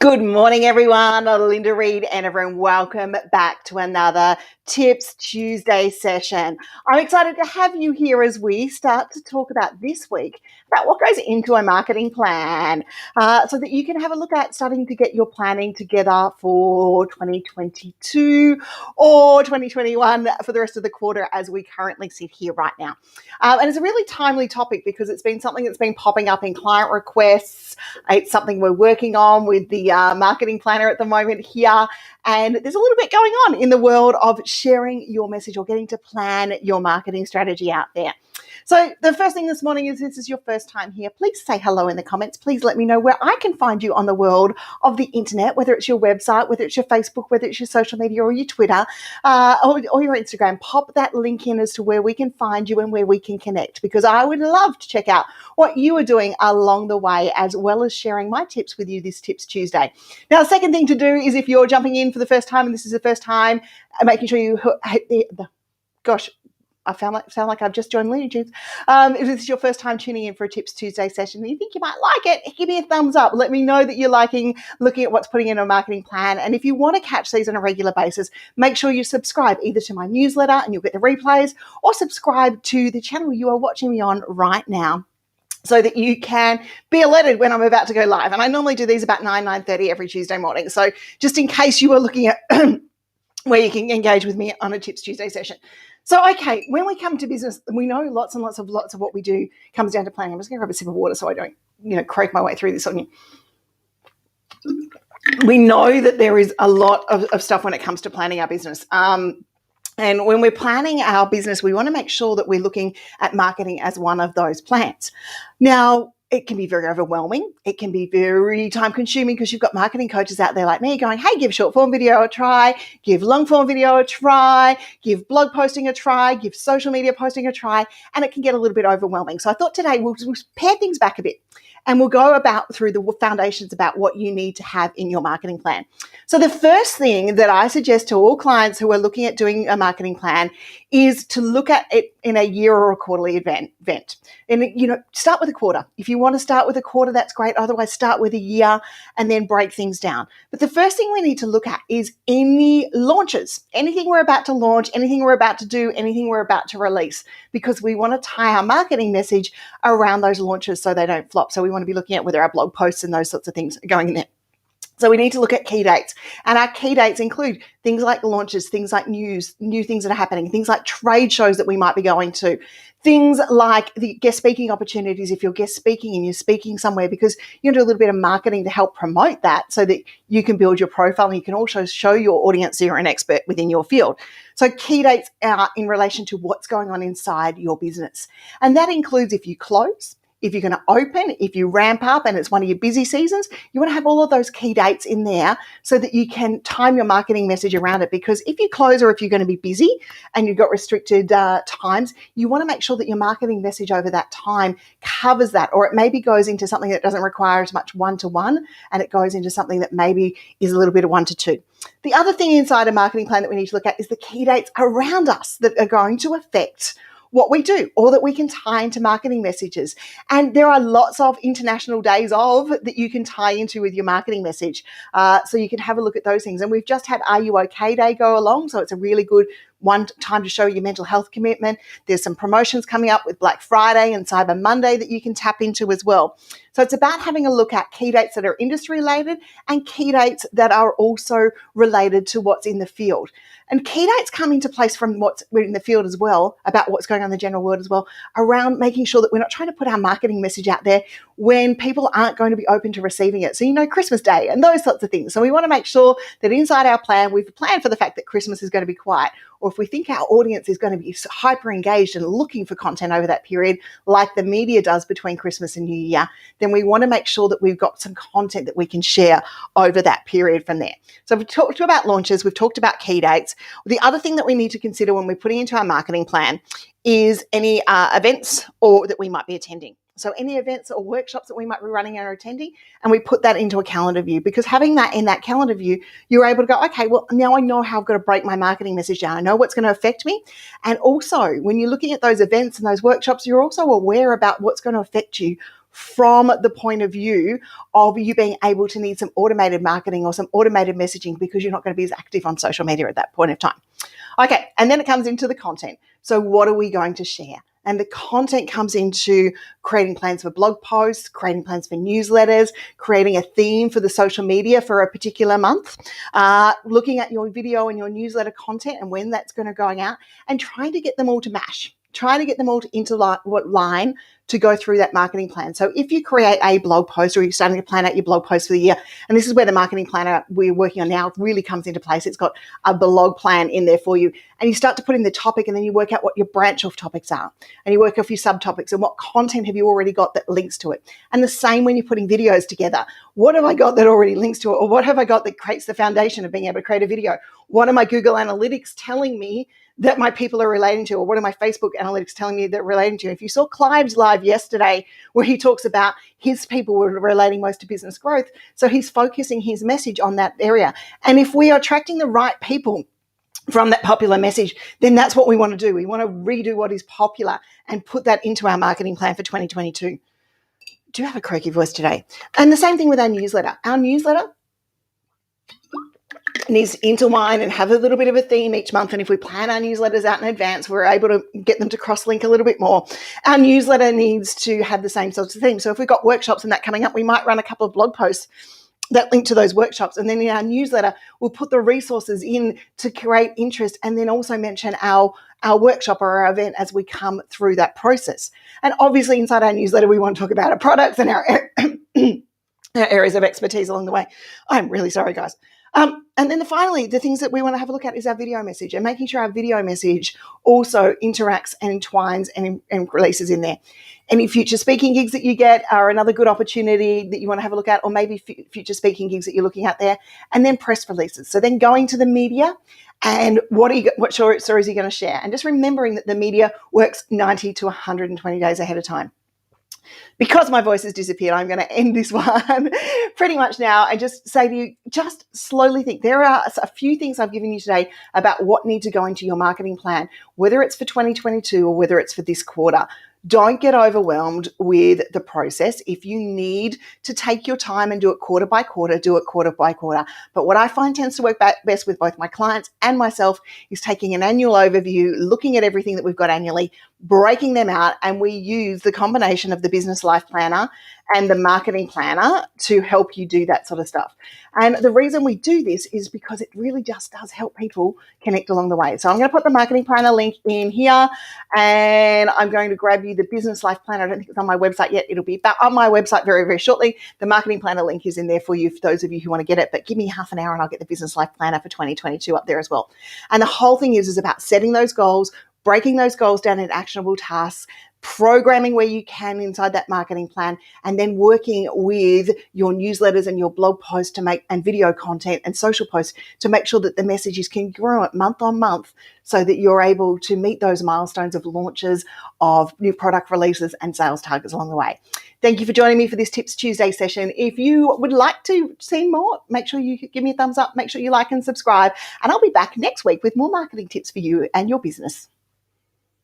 Good morning, everyone. Linda Reed-Enever, and welcome back to another Tips Tuesday session. I'm excited to have you here as we start to talk about this week about what goes into a marketing plan so that you can have a look at starting to get your planning together for 2022 or 2021 for the rest of the quarter as we currently sit here right now. And it's a really timely topic because it's been something that's been popping up in client requests. It's something we're working on with the marketing planner at the moment here. And there's a little bit going on in the world of sharing your message or getting to plan your marketing strategy out there. So the first thing this morning is, this is your first time here, please say hello in the comments. Please let me know where I can find you on the world of the internet, whether it's your website, whether it's your Facebook, whether it's your social media or your Twitter or your Instagram. Pop that link in as to where we can find you and where we can connect, because I would love to check out what you are doing along the way, as well as sharing my tips with you this Tips Tuesday. Now, the second thing to do is, if you're jumping in for the first time and this is the first time, making sure you hit gosh, I sound like I've just joined Looney Tunes. If this is your first time tuning in for a Tips Tuesday session and you think you might like it, give me a thumbs up. Let me know that you're liking looking at what's putting in a marketing plan. And if you want to catch these on a regular basis, make sure you subscribe either to my newsletter and you'll get the replays, or subscribe to the channel you are watching me on right now, so that you can be alerted when I'm about to go live. And I normally do these about 9:30 every Tuesday morning. So just in case you are looking at where you can engage with me on a Tips Tuesday session. So, okay, when we come to business, we know lots and lots of what we do comes down to planning. I'm just going to grab a sip of water so I don't, croak my way through this on you. We know that there is a lot of stuff when it comes to planning our business. And when we're planning our business, we want to make sure that we're looking at marketing as one of those plans. Now, it can be very overwhelming. It can be very time consuming because you've got marketing coaches out there like me going, hey, give short form video a try, give long form video a try, give blog posting a try, give social media posting a try, and it can get a little bit overwhelming. So I thought today we'll pare things back a bit and we'll go about through the foundations about what you need to have in your marketing plan. So the first thing that I suggest to all clients who are looking at doing a marketing plan is to look at it in a year or a quarterly event. And, start with a quarter. If you want to start with a quarter, that's great. Otherwise, start with a year and then break things down. But the first thing we need to look at is any launches, anything we're about to launch, anything we're about to do, anything we're about to release, because we want to tie our marketing message around those launches so they don't flop. So we want to be looking at whether our blog posts and those sorts of things are going in there. So we need to look at key dates, and our key dates include things like launches, things like news, new things that are happening, things like trade shows that we might be going to, things like the guest speaking opportunities if you're guest speaking and you're speaking somewhere, because you do a little bit of marketing to help promote that so that you can build your profile and you can also show your audience you're an expert within your field. So key dates are in relation to what's going on inside your business. And that includes if you close, if you're going to open, if you ramp up and it's one of your busy seasons, you want to have all of those key dates in there so that you can time your marketing message around it. Because if you close or if you're going to be busy and you've got restricted times, you want to make sure that your marketing message over that time covers that, or it maybe goes into something that doesn't require as much one-to-one and it goes into something that maybe is a little bit of one-to-two. The other thing inside a marketing plan that we need to look at is the key dates around us that are going to affect what we do, or that we can tie into marketing messages. And there are lots of international days that you can tie into with your marketing message. So you can have a look at those things. And we've just had Are You OK Day go along. So it's a really good one time to show your mental health commitment. There's some promotions coming up with Black Friday and Cyber Monday that you can tap into as well. So it's about having a look at key dates that are industry related and key dates that are also related to what's in the field. And key dates come into place from what's in the field as well, about what's going on in the general world as well, around making sure that we're not trying to put our marketing message out there when people aren't going to be open to receiving it. So, Christmas Day and those sorts of things. So we want to make sure that inside our plan, we've planned for the fact that Christmas is going to be quiet. Or if we think our audience is going to be hyper engaged and looking for content over that period, like the media does between Christmas and New Year, then we want to make sure that we've got some content that we can share over that period from there. So we've talked about launches, we've talked about key dates. The other thing that we need to consider when we're putting into our marketing plan is any events or that we might be attending. So any events or workshops that we might be running or attending, and we put that into a calendar view, because having that in that calendar view, you're able to go, okay, well, now I know how I've got to break my marketing message down. I know what's going to affect me. And also when you're looking at those events and those workshops, you're also aware about what's going to affect you from the point of view of you being able to need some automated marketing or some automated messaging because you're not going to be as active on social media at that point of time. Okay, and then it comes into the content. So what are we going to share? And the content comes into creating plans for blog posts, creating plans for newsletters, creating a theme for the social media for a particular month, looking at your video and your newsletter content and when that's going to go out, and trying to get them all to mash, trying to get them all to line to go through that marketing plan. So if you create a blog post or you're starting to plan out your blog post for the year, and this is where the marketing planner we're working on now really comes into place. It's got a blog plan in there for you, and you start to put in the topic, and then you work out what your branch off topics are, and you work off your subtopics and what content have you already got that links to it. And the same when you're putting videos together. What have I got that already links to it? Or what have I got that creates the foundation of being able to create a video? What are my Google Analytics telling me that my people are relating to, or what are my Facebook analytics telling me they're relating to? If you saw Clive's live yesterday where he talks about his people were relating most to business growth, so he's focusing his message on that area. And if we are attracting the right people from that popular message, then that's what we want to do. We want to redo what is popular and put that into our marketing plan for 2022. Do you have a croaky voice today? And the same thing with our newsletter. Our newsletter needs to intertwine and have a little bit of a theme each month. And if we plan our newsletters out in advance, we're able to get them to cross-link a little bit more. Our newsletter needs to have the same sorts of themes. So if we've got workshops and that coming up, we might run a couple of blog posts that link to those workshops. And then in our newsletter, we'll put the resources in to create interest, and then also mention our workshop or our event as we come through that process. And obviously inside our newsletter, we want to talk about our products and our areas of expertise along the way. I'm really sorry, guys. And then finally, the things that we want to have a look at is our video message, and making sure our video message also interacts and entwines and releases in there. Any future speaking gigs that you get are another good opportunity that you want to have a look at, or maybe future speaking gigs that you're looking at there. And then press releases. So then going to the media and what stories are you going to share? And just remembering that the media works 90 to 120 days ahead of time. Because my voice has disappeared, I'm going to end this one pretty much now and just say to you, just slowly think. There are a few things I've given you today about what need to go into your marketing plan, whether it's for 2022 or whether it's for this quarter. Don't get overwhelmed with the process. If you need to take your time and do it quarter by quarter, do it quarter by quarter. But what I find tends to work best with both my clients and myself is taking an annual overview, looking at everything that we've got annually, breaking them out, and we use the combination of the business life planner and the marketing planner to help you do that sort of stuff. And the reason we do this is because it really just does help people connect along the way. So I'm going to put the marketing planner link in here, and I'm going to grab you the business life planner. I don't think it's on my website yet. It'll be back on my website very, very shortly. The marketing planner link is in there for you, for those of you who want to get it, but give me half an hour and I'll get the business life planner for 2022 up there as well. And the whole thing is about setting those goals, breaking those goals down into actionable tasks, programming where you can inside that marketing plan, and then working with your newsletters and your blog posts to make, and video content and social posts to make sure that the messages can grow it month on month so that you're able to meet those milestones of launches, of new product releases and sales targets along the way. Thank you for joining me for this Tips Tuesday session. If you would like to see more, make sure you give me a thumbs up, make sure you like and subscribe, and I'll be back next week with more marketing tips for you and your business.